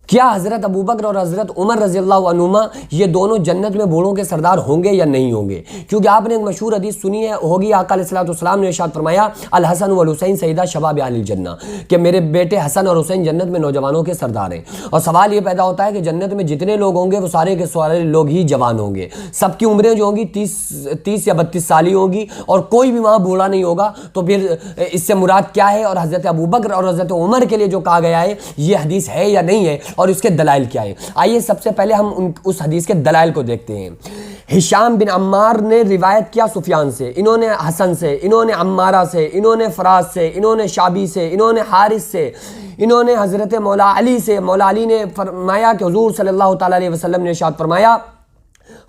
کیا حضرت ابوبکر اور حضرت عمر رضی اللہ عنہما یہ دونوں جنت میں بوڑھوں کے سردار ہوں گے یا نہیں ہوں گے؟ کیونکہ آپ نے ایک مشہور حدیث سنی ہے ہوگی، آقا علیہ الصلوۃ والسلام نے ارشاد فرمایا الحسن والحسین سیدہ شباب اہل الجنہ، کہ میرے بیٹے حسن اور حسین جنت میں نوجوانوں کے سردار ہیں۔ اور سوال یہ پیدا ہوتا ہے کہ جنت میں جتنے لوگ ہوں گے وہ سارے کے سارے لوگ ہی جوان ہوں گے، سب کی عمریں جو ہوں گی 30 یا 32 سالی ہوں گی، اور کوئی بھی وہاں بوڑھا نہیں ہوگا۔ تو پھر اس سے مراد کیا ہے؟ اور حضرت ابوبکر اور حضرت عمر کے لیے جو کہا گیا ہے یہ حدیث ہے یا نہیں ہے، اور اس کے دلائل کیا ہے؟ آئیے سب سے پہلے ہم اس حدیث کے دلائل کو دیکھتے ہیں۔ ہشام بن عمار نے روایت کیا سفیان سے، انہوں نے حسن سے، انہوں نے عمارہ سے، انہوں نے فراز سے، انہوں نے شابی سے، انہوں نے حارث سے، انہوں نے حضرت مولا علی سے۔ مولا علی نے فرمایا کہ حضور صلی اللہ تعالیٰ علیہ وسلم نے ارشاد فرمایا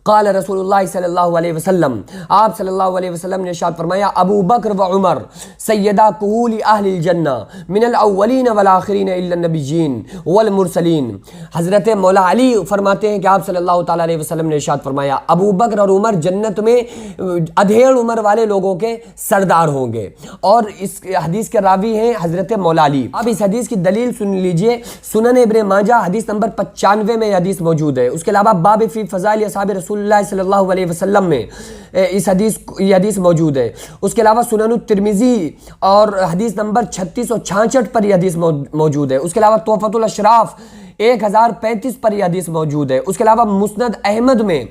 قال رسول اللہ صلی اللہ علیہ وسلم، آپ صلی اللہ علیہ وسلم نے ارشاد فرمایا ابو بکر و عمر سیدہ کہول اہل الجنہ من الاولین والآخرین الا النبیین والمرسلین۔ حضرت مولا علی فرماتے ہیں کہ آپ صلی اللہ تعالیٰ علیہ وسلم نے ارشاد فرمایا ابو بکر اور عمر جنت میں ادھیڑ عمر والے لوگوں کے سردار ہوں گے، اور اس حدیث کے راوی ہیں حضرت مولا علی۔ اب اس حدیث کی دلیل سن لیجئے، سنن ابن ماجہ حدیث نمبر 95 میں یہ حدیث موجود ہے۔ اس کے علاوہ باب فی فضائل اصحاب رسول اللہ صلی اللہ علیہ وسلم میں یہ حدیث موجود ہے۔ اس کے علاوہ سنن الترمذی اور حدیث نمبر 3666 پر یہ حدیث موجود ہے۔ اس کے علاوہ تحفۃ الاشراف 1035 پر یہ حدیث موجود ہے۔ اس کے علاوہ مسند احمد میں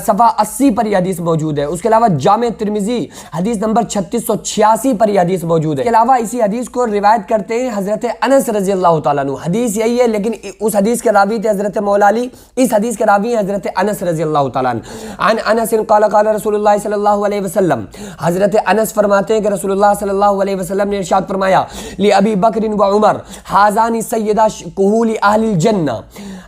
صفحہ 80 پر یہ حدیث موجود ہے۔ اس کے علاوہ جامع ترمذی حدیث نمبر 3686 پر یہ حدیث موجود ہے۔ اس کے علاوہ اسی حدیث کو روایت کرتے ہیں حضرت انس رضی اللہ تعالیٰ عنہ۔ حدیث یہی ہے لیکن اس حدیث کے راوی تھے حضرت مولا علی، اس حدیث کے راوی ہیں حضرت انس رضی اللہ تعالیٰ عنہ۔ عن انس قال قال رسول اللہ صلی اللہ علیہ وسلم، حضرت انس فرماتے ہیں کہ رسول اللہ صلی اللہ علیہ وسلم نے ارشاد فرمایا لأبی بکر و عمر ھذان سیدہ کہول اہل الجنہ۔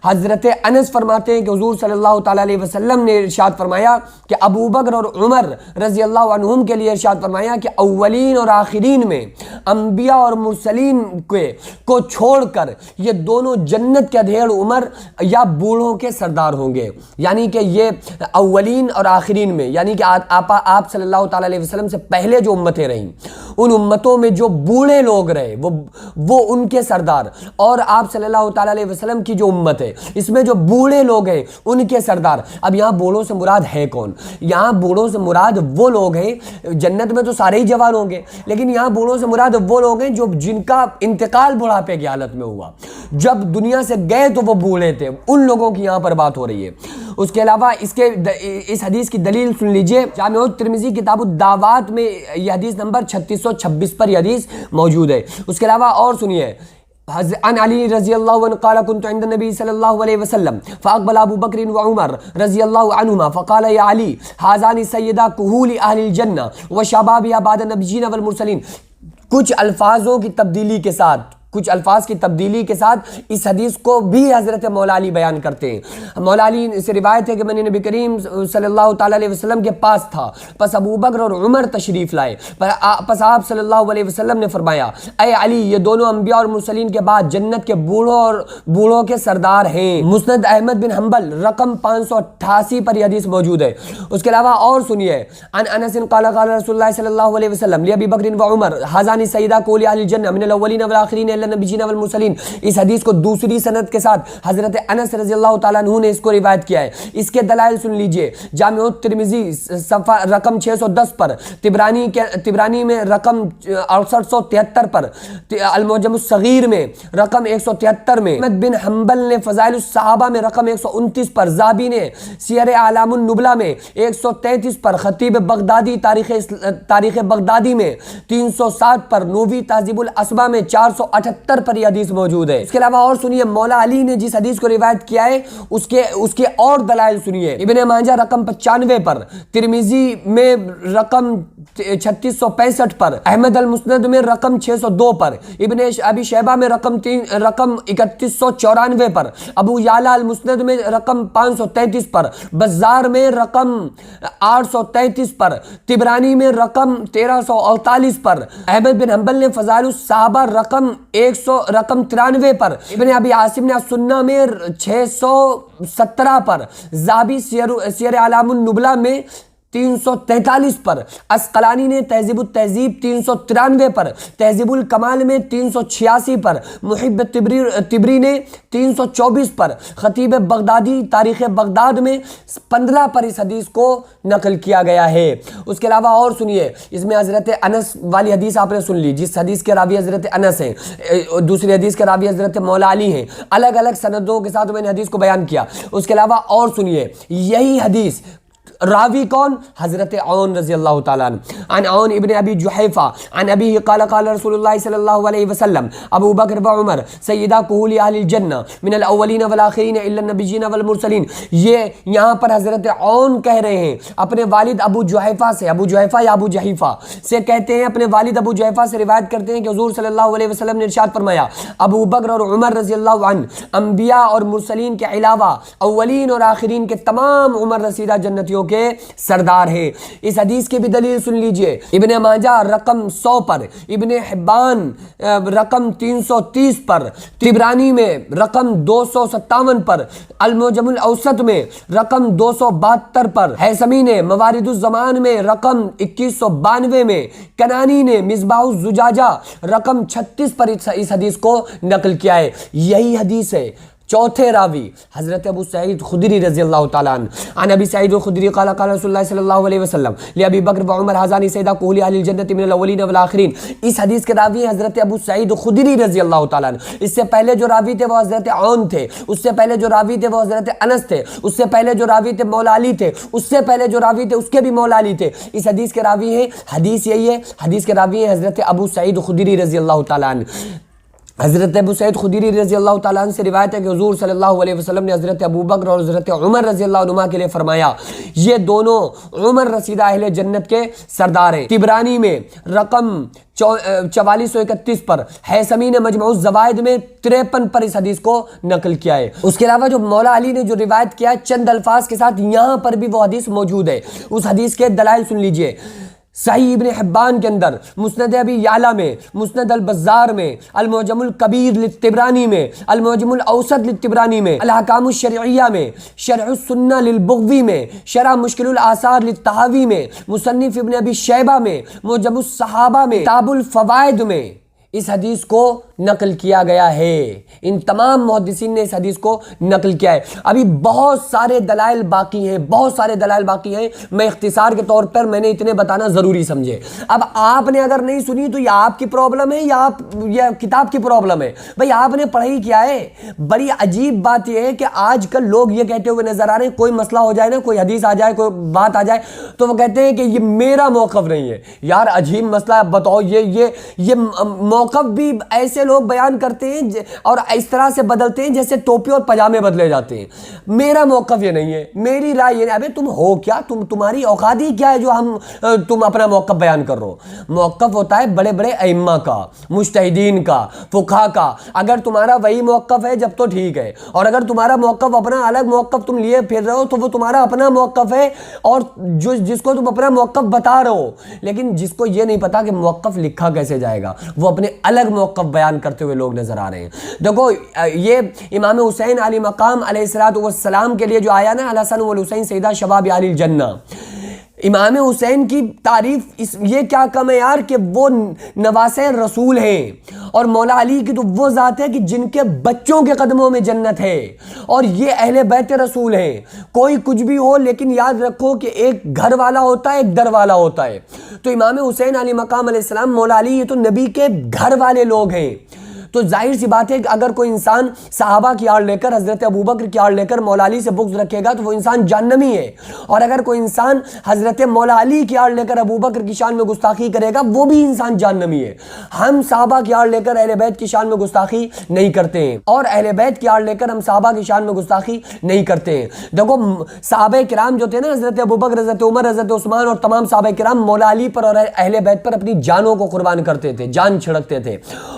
حضرت انس فرماتے ہیں کہ حضور صلی اللہ تعالیٰ علیہ وسلم نے ارشاد فرمایا کہ ابو بکر اور عمر رضی اللہ عنہم کے لیے ارشاد فرمایا کہ اولین اور آخرین میں انبیاء اور مرسلین کو چھوڑ کر یہ دونوں جنت کے ادھیڑ عمر یا بوڑھوں کے سردار ہوں گے۔ یعنی کہ یہ اولین اور آخرین میں، یعنی کہ آپ صلی اللہ تعالیٰ علیہ وسلم سے پہلے جو امتیں رہیں ان امتوں میں جو بوڑھے لوگ رہے وہ ان کے سردار، اور آپ صلی اللہ تعالیٰ علیہ وسلم کی جو امت ہے اس میں جو بوڑھے لوگ ہیں ان کے سردار۔ اب یہاں بوڑھوں سے مراد ہے کون؟ یہاں بوڑھوں سے مراد وہ لوگ ہیں، جنت میں تو سارے ہی جوان ہوں گے لیکن یہاں بوڑھوں سے مراد وہ لوگ ہیں جن کا انتقال بڑھاپے کی حالت میں ہوا، جب دنیا سے گئے تو وہ بوڑھے تھے، ان لوگوں کی یہاں پر بات ہو رہی ہے۔ اس کے علاوہ اس حدیث کی دلیل سن لیجئے، جامع الترمذی کتاب الدعوات میں یہ حدیث نمبر 3626 پر یہ حدیث موجود ہے۔ اس کے علاوہ اور سنیے، عن علی رضی اللہ عنہ قال كنت عند النبي صلی اللہ علیہ وسلم فاقبل ابو بکر وعمر رضی اللہ عنہما فقال یا علی ھذان سیدا کہول اہل الجنہ وشبابها بعد النبیین والمرسلین۔ کچھ الفاظوں کی تبدیلی کے ساتھ اس حدیث کو بھی حضرت مولا علی بیان کرتے ہیں۔ مولا علی سے روایت ہے کہ میں نے نبی کریم صلی اللہ تعالیٰ علیہ وسلم کے پاس تھا، پس ابو بکر اور عمر تشریف لائے، پس آپ صلی اللہ علیہ وسلم نے فرمایا اے علی یہ دونوں انبیاء اور مرسلین کے بعد جنت کے بوڑھوں کے سردار ہیں۔ مسند احمد بن حنبل رقم 588 پر یہ حدیث موجود ہے۔ اس کے علاوہ اور سنیے، عن انس قال قال رسول اللہ صلی اللہ علیہ وسلم لأبی بکر و عمر ھذان سیدا کہول اہل الجنہ من الاولین والآخرین النبیین والمرسلین۔ اس حدیث کو دوسری سند کے ساتھ حضرت انس رضی اللہ تعالیٰ عنہ نے اس کو روایت کیا ہے۔ اس کے دلائل سن لیجئے، جامع الترمذی صفحہ رقم 610 پر، طبرانی میں رقم 6873 پر، المعجم الصغیر میں رقم 173 میں، احمد بن حنبل نے فضائل الصحابہ میں رقم 129 پر، ذہبی نے سیر اعلام النبلہ میں 133 پر، خطیب بغدادی تاریخ بغدادی میں 307 پر، نووی تہذیب الاسماء میں 478 پر یہ حدیث موجود ہے۔ اس کے علاوہ اور سنیے، مولا علی نے جس حدیث کو روایت کیا ہے اس کے اور دلائل سنیے۔ ابن ماجہ رقم 95 پر، ترمذی میں رقم 3665 پر، احمد المسند میں رقم 602 پر، ابن ابی شیبہ میں رقم 3194 پر، ابو یعلا المسند میں رقم 533 پر، بزار میں رقم 833 پر، طبرانی میں رقم 1348 پر، احمد بن حنبل نے فضائل الصحابہ رقم 93 پر، ابن ابی عاصم نے السنہ میں 617 پر، ذہبی سیر اعلام النبلہ میں 343 پر, اسقلانی نے تہذیب التہذیب 393 پر, تہذیب الکمال میں 386 پر, محب تبری نے 324 پر, خطیب بغدادی تاریخ بغداد میں 15 پر اس حدیث کو نقل کیا گیا ہے. اس کے علاوہ اور سنیے, اس میں حضرت انس والی حدیث آپ نے سن لی, جس حدیث کے راوی حضرت انس ہیں, دوسری حدیث کے راوی حضرت مولا علی ہیں, الگ الگ سندوں کے ساتھ میں نے حدیث کو بیان کیا. اس کے علاوہ اور سنیے, یہی حدیث راوی کون؟ حضرت عون رضی اللہ تعالیٰ عنہ. عن عون ابن ابی جحیفہ عن ابیہ قال قال رسول اللہ صلی اللہ علیہ وسلم ابو بکر و عمر سیدہ کہول اہل الجنہ من الاولین والآخرین الا النبیین والمرسلین. یہ یہاں پر حضرت عون کہہ رہے ہیں اپنے والد ابو جحیفہ سے, ابو جحیفہ یا ابو جحیفہ سے کہتے ہیں, اپنے والد ابو جحیفہ سے روایت کرتے ہیں کہ حضور صلی اللہ علیہ وسلم نے ارشاد فرمایا, ابو بکر اور عمر رضی اللہ عنہ انبیاء اور مرسلین کے علاوہ اولین اور آخرین کے تمام عمر رسیدہ جنتیوں کے سردار ہیں. اس حدیث کی بھی دلیل سن لیجئے, ابن ماجہ رقم 100 پر, ابن حبان رقم 330 پر, طبرانی میں رقم 257 پر, المعجم الاوسط میں رقم 272 پر, حیثمی نے موارد الزمان میں رقم 2192 میں, کنانی نے مصباح الزجاجہ رقم 36 پر اس حدیث کو نقل کیا ہے. یہی حدیث ہے. چوتھے راوی حضرت ابو سعید خدری رضی اللہ تعالیٰ عنہ عن ابی سعید الخدری قال قال رسول اللہ صلی اللہ علیہ وسلم لابی بکر و عمر حاذان سیدہ کہول اہل الجنۃ من الاولین والآخرین. اس حدیث کے راوی حضرت ابو سعید خدری رضی اللہ تعالیٰ عنہ. اس سے پہلے جو راوی تھے وہ حضرت عون تھے, اس سے پہلے جو راوی تھے وہ حضرت انس تھے, اس سے پہلے جو راوی تھے مولا علی تھے, اس سے پہلے جو راوی تھے اس کے بھی مولا علی تھے. اس حدیث کے راوی ہیں, حدیث یہی ہے, حدیث کے راوی ہیں حضرت ابو سعید خدری رضی اللہ تعالیٰ عنہ. حضرت ابو سعید خدری رضی اللہ تعالیٰ عنہ سے روایت ہے کہ حضور صلی اللہ علیہ وسلم نے حضرت ابو بکر اور حضرت عمر رضی اللہ عنہما کے لیے فرمایا, یہ دونوں عمر رسیدہ اہل جنت کے سردار ہیں. طبرانی میں رقم 4431 پر, حیثمی نے مجموع الزوائد میں 53 پر اس حدیث کو نقل کیا ہے. اس کے علاوہ جو مولا علی نے جو روایت کیا ہے چند الفاظ کے ساتھ, یہاں پر بھی وہ حدیث موجود ہے. اس حدیث کے دلائل سن لیجئے. صحیح ابن حبان کے اندر, مسند ابی یعلا میں, مسند البزار میں, المعجم الکبیر للطبرانی میں, المعجم الاوسط للطبرانی میں, الاحکام الشرعیہ میں, شرح السنہ للبغوی میں, شرح مشکل الاثار للطحاوی میں, مصنف ابن ابی شیبہ میں, معجم الصحابہ میں, کتاب الفوائد میں اس حدیث کو نقل کیا گیا ہے. ان تمام محدثین نے اس حدیث کو نقل کیا ہے. ابھی بہت سارے دلائل باقی ہیں, بہت سارے دلائل باقی ہیں. میں اختصار کے طور پر میں نے اتنے بتانا ضروری سمجھے. اب آپ نے اگر نہیں سنی تو یا آپ کی پرابلم ہے یا کتاب کی پرابلم ہے. بھئی آپ نے پڑھائی کیا ہے. بڑی عجیب بات یہ ہے کہ آج کل لوگ یہ کہتے ہوئے نظر آ رہے ہیں, کوئی مسئلہ ہو جائے نا, کوئی حدیث آ جائے, کوئی بات آ جائے, تو وہ کہتے ہیں کہ یہ میرا موقف نہیں ہے. یار عجیب مسئلہ ہے, بتاؤ. یہ موقف بھی ایسے لوگ بیان کرتے ہیں اور اس طرح سے بدلتے ہیں جیسے ٹوپی اور پجامے بدلے جاتے ہیں. میرا موقف یہ نہیں ہے, میری رائے یہ نہیں. ابے تم ہو کیا, تمہاری اوقات ہی کیا ہے جو تم اپنا موقف بیان کر رہو. موقف ہوتا ہے بڑے بڑے ائمہ کا, مجتہدین کا, فقہا کا. اگر تمہارا وہی موقف ہے جب تو ٹھیک ہے, اور اگر تمہارا موقف اپنا الگ موقف تم لیے پھر رہے ہو تو وہ تمہارا اپنا موقف ہے, اور جس کو تم اپنا موقف بتا رہے ہو. لیکن جس کو یہ نہیں پتا کہ موقف لکھا کیسے جائے گا, وہ اپنے الگ موقف بیان کرتے ہوئے لوگ نظر آ رہے ہیں. دیکھو یہ امام حسین علی مقام علیہ السلام کے لیے جو آیا نا, الحسن والحسین سیدہ شباب اہل الجنہ, امام حسین کی تعریف یہ کیا کم ہے یار کہ وہ نواسے رسول ہیں, اور مولا علی کی تو وہ ذات ہے کہ جن کے بچوں کے قدموں میں جنت ہے, اور یہ اہل بیت رسول ہیں. کوئی کچھ بھی ہو لیکن یاد رکھو کہ ایک گھر والا ہوتا ہے, ایک در والا ہوتا ہے. تو امام حسین علی مقام علیہ السلام, مولا علی, یہ تو نبی کے گھر والے لوگ ہیں. تو ظاہر سی بات ہے کہ اگر کوئی انسان صحابہ کی آڑ لے کر, حضرت ابوبکر کی آڑ لے کر مولا علی سے بغض رکھے گا تو وہ انسان جہنمی ہے, اور اگر کوئی انسان حضرت مولا علی کی آڑ لے کر ابوبکر کی شان میں گستاخی کرے گا وہ بھی انسان جہنمی ہے. ہم صحابہ کی آڑ لے کر اہل بیت کی شان میں گستاخی نہیں کرتے ہیں, اور اہل بیت کی آڑ لے کر ہم صحابہ کی شان میں گستاخی نہیں کرتے ہیں. دیکھو صحابہ کرام جو تھے نا, حضرت ابوبکر, حضرت عمر, حضرت عثمان اور تمام صحابہ کرام مولا علی پر اور اہل بیت پر اپنی جانوں کو قربان کرتے تھے, جان چھڑکتے تھے.